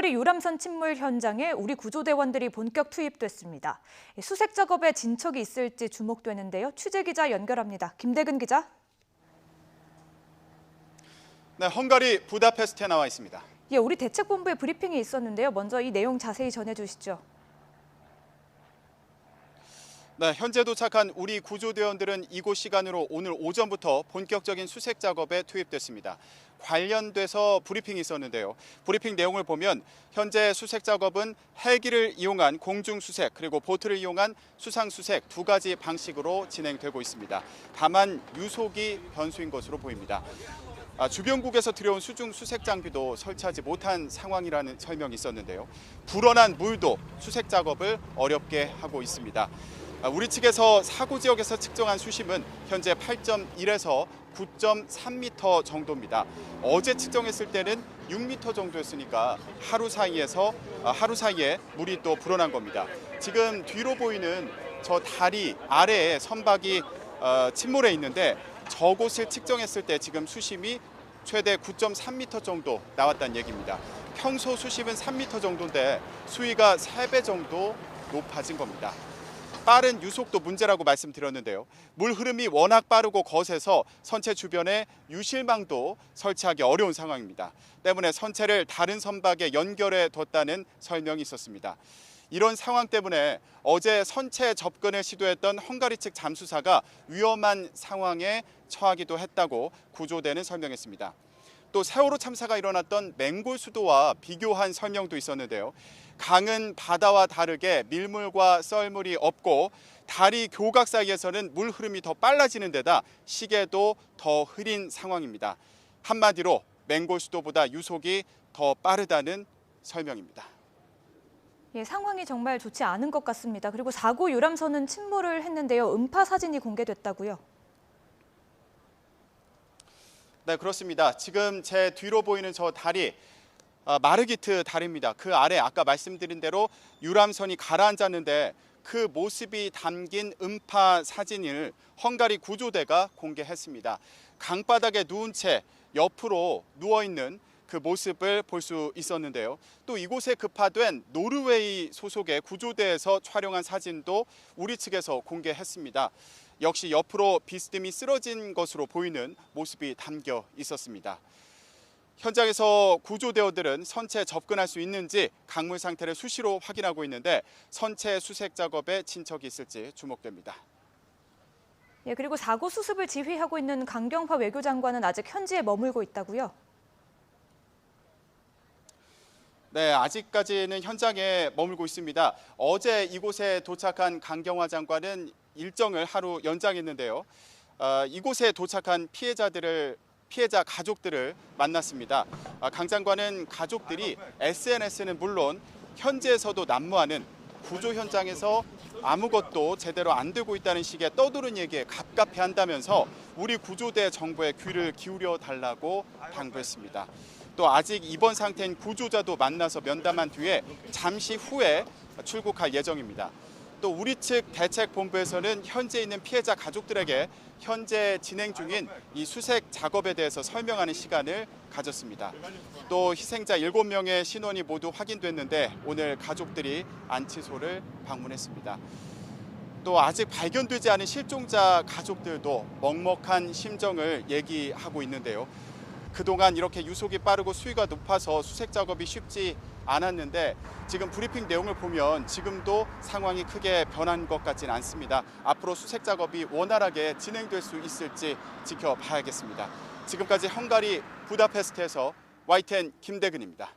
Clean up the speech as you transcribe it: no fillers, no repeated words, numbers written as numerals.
헝가리 유람선 침몰 현장에 우리 구조대원들이 본격 투입됐습니다. 수색 작업에 진척이 있을지 주목되는데요. 취재 기자 연결합니다. 김대근 기자. 네, 헝가리 부다페스트에 나와 있습니다. 예, 우리 대책본부에 브리핑이 있었는데요. 먼저 이 내용 자세히 전해주시죠. 네, 현재 도착한 우리 구조대원들은 이곳 시간으로 오늘 오전부터 본격적인 수색 작업에 투입됐습니다. 관련돼서 브리핑이 있었는데요. 브리핑 내용을 보면 현재 수색 작업은 헬기를 이용한 공중수색 그리고 보트를 이용한 수상수색 두 가지 방식으로 진행되고 있습니다. 다만 유속이 변수인 것으로 보입니다. 주변국에서 들여온 수중 수색 장비도 설치하지 못한 상황이라는 설명이 있었는데요. 불어난 물도 수색 작업을 어렵게 하고 있습니다. 우리 측에서 사고 지역에서 측정한 수심은 현재 8.1에서 9.3m 정도입니다. 어제 측정했을 때는 6m 정도였으니까 하루 사이에 물이 또 불어난 겁니다. 지금 뒤로 보이는 저 다리 아래에 선박이 침몰해 있는데 저곳을 측정했을 때 지금 수심이 최대 9.3m 정도 나왔다는 얘기입니다. 평소 수심은 3m 정도인데 수위가 3배 정도 높아진 겁니다. 빠른 유속도 문제라고 말씀드렸는데요. 물 흐름이 워낙 빠르고 거세서 선체 주변에 유실망도 설치하기 어려운 상황입니다. 때문에 선체를 다른 선박에 연결해 뒀다는 설명이 있었습니다. 이런 상황 때문에 어제 선체 접근을 시도했던 헝가리 측 잠수사가 위험한 상황에 처하기도 했다고 구조대는 설명했습니다. 또 세월호 참사가 일어났던 맹골 수도와 비교한 설명도 있었는데요. 강은 바다와 다르게 밀물과 썰물이 없고 다리 교각 사이에서는 물 흐름이 더 빨라지는 데다 시계도 더 흐린 상황입니다. 한마디로 맹골 수도보다 유속이 더 빠르다는 설명입니다. 예, 상황이 정말 좋지 않은 것 같습니다. 그리고 사고 유람선은 침몰을 했는데요. 음파 사진이 공개됐다고요? 네, 그렇습니다. 지금 제 뒤로 보이는 저 다리, 마르기트 다리입니다. 그 아래 아까 말씀드린 대로 유람선이 가라앉았는데 그 모습이 담긴 음파 사진을 헝가리 구조대가 공개했습니다. 강바닥에 누운 채 옆으로 누워있는 그 모습을 볼 수 있었는데요. 또 이곳에 급파된 노르웨이 소속의 구조대에서 촬영한 사진도 우리 측에서 공개했습니다. 역시 옆으로 비스듬히 쓰러진 것으로 보이는 모습이 담겨 있었습니다. 현장에서 구조대원들은 선체에 접근할 수 있는지 강물 상태를 수시로 확인하고 있는데 선체 수색 작업에 진척이 있을지 주목됩니다. 예, 그리고 사고 수습을 지휘하고 있는 강경화 외교장관은 아직 현지에 머물고 있다고요? 네, 아직까지는 현장에 머물고 있습니다. 어제 이곳에 도착한 강경화 장관은 일정을 하루 연장했는데요. 이곳에 도착한 피해자 가족들을 만났습니다. 강 장관은 가족들이 SNS는 물론 현지에서도 난무하는 구조 현장에서 아무것도 제대로 안 되고 있다는 식의 떠도는 얘기에 갑갑해한다면서 우리 구조대 정부에 귀를 기울여 달라고 당부했습니다. 또 아직 입원 상태인 구조자도 만나서 면담한 뒤에 잠시 후에 출국할 예정입니다. 또 우리 측 대책본부에서는 현지에 있는 피해자 가족들에게 현재 진행 중인 이 수색 작업에 대해서 설명하는 시간을 가졌습니다. 또 희생자 7명의 신원이 모두 확인됐는데 오늘 가족들이 안치소를 방문했습니다. 또 아직 발견되지 않은 실종자 가족들도 먹먹한 심정을 얘기하고 있는데요. 그동안 이렇게 유속이 빠르고 수위가 높아서 수색 작업이 쉽지 않았는데 지금 브리핑 내용을 보면 지금도 상황이 크게 변한 것 같지는 않습니다. 앞으로 수색 작업이 원활하게 진행될 수 있을지 지켜봐야겠습니다. 지금까지 헝가리 부다페스트에서 YTN 김대근입니다.